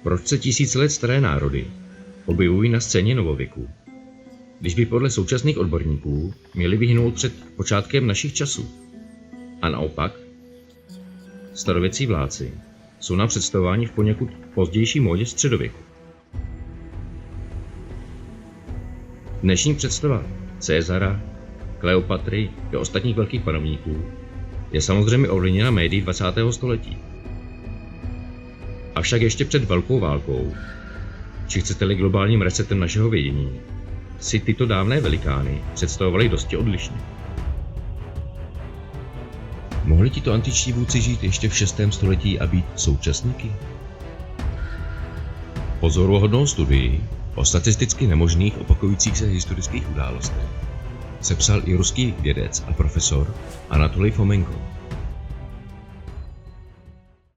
Proč se tisíce let staré národy objevují na scéně novověku, když by podle současných odborníků měli vyhnout před počátkem našich časů? A naopak, starověcí vládci jsou nám představováni v poněkud pozdější módě středověku. Dnešní představa Césara, Kleopatry i ostatních velkých panovníků je samozřejmě ovlivněna médii 20. století. Avšak ještě před velkou válkou, či chcete-li globálním resetem našeho vědění, si tyto dávné velikány představovali dosti odlišně. Mohli tito antiční vůdci žít ještě v 6. století a být současníky? Pozoruhodnou studii o statisticky nemožných opakujících se historických událostech sepsal i ruský vědec a profesor Anatolij Fomenko.